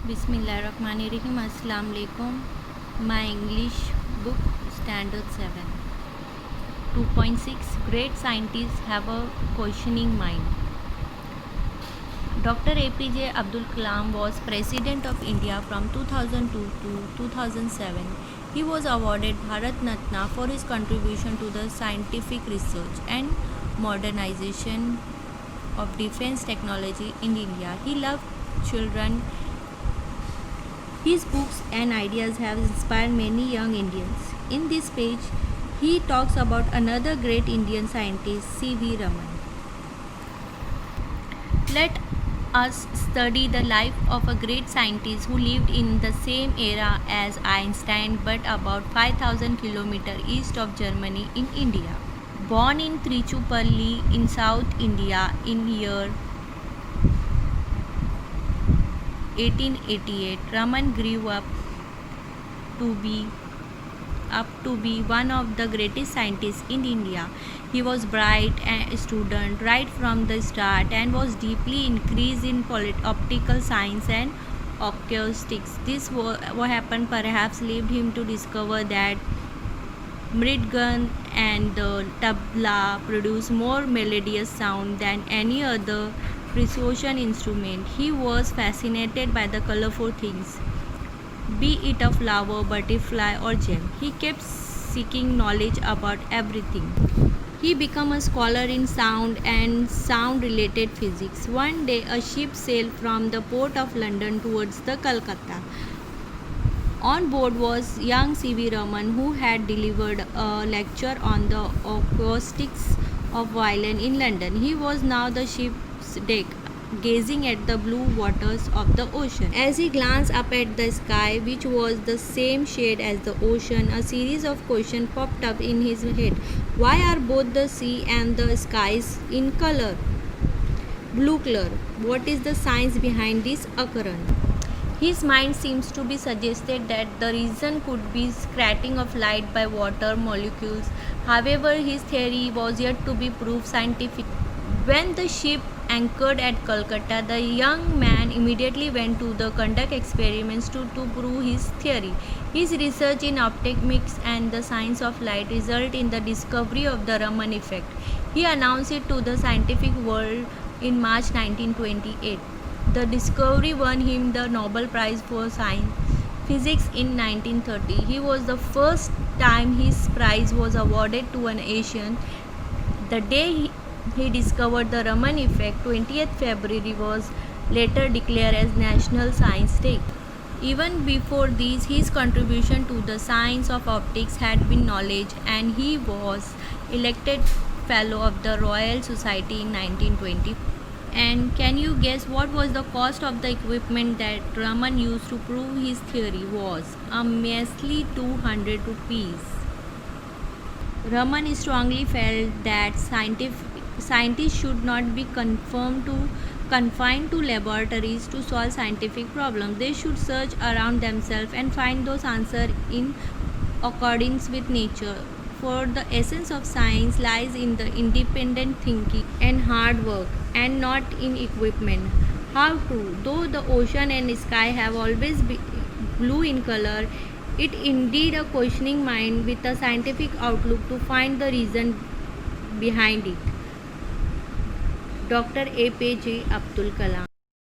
Bismillahirrahmanirrahim. Assalamu alaikum. My English book, Standard 7. 2.6 Great scientists have a questioning mind. Dr. APJ Abdul Kalam was President of India from 2002 to 2007. He was awarded Bharat Ratna for his contribution to the scientific research and modernization of defense technology in India. He loved children. His books and ideas have inspired many young Indians. In this page, he talks about another great Indian scientist, C.V. Raman. Let us study the life of a great scientist who lived in the same era as Einstein but about 5,000 kilometers east of Germany in India. Born in Trichupalli in South India in year 1888, Raman grew up to be one of the greatest scientists in India. He was bright a student right from the start and was deeply increased in optical science and acoustics. This what happened perhaps led him to discover that mridgan and the tabla produce more melodious sound than any other precision instrument. He was fascinated by the colorful things, be it a flower, butterfly or gem. He kept seeking knowledge about everything. He became a scholar in sound and sound related physics. One day a ship sailed from the port of London towards the Calcutta. On board was young C.V. Raman, who had delivered a lecture on the acoustics of violin in London. He was now the ship's deck, gazing at the blue waters of the ocean. As he glanced up at the sky, which was the same shade as the ocean, a series of questions popped up in his head. Why are both the sea and the skies in color? Blue color. What is the science behind this occurrence? His mind seems to be suggested that the reason could be scattering of light by water molecules. However, his theory was yet to be proved scientifically. When the ship anchored at Calcutta, the young man immediately went to conduct experiments to prove his theory. His research in optics and the science of light resulted in the discovery of the Raman effect. He announced it to the scientific world in March 1928. The discovery won him the Nobel Prize for Physics in 1930. He was the first time his prize was awarded to an Asian. The day he discovered the Raman effect, 20th February, was later declared as National Science Day. Even before this, his contribution to the science of optics had been acknowledged, and he was elected Fellow of the Royal Society in 1920. And can you guess what was the cost of the equipment that Raman used to prove his theory? Was a measly 200 rupees. Raman strongly felt that scientists should not be confined to laboratories to solve scientific problems. They should search around themselves and find those answers in accordance with nature. For the essence of science lies in the independent thinking and hard work, and not in equipment. How true! Though the ocean and sky have always been blue in color, it indeed a questioning mind with a scientific outlook to find the reason behind it. Dr. APJ Abdul Kalam.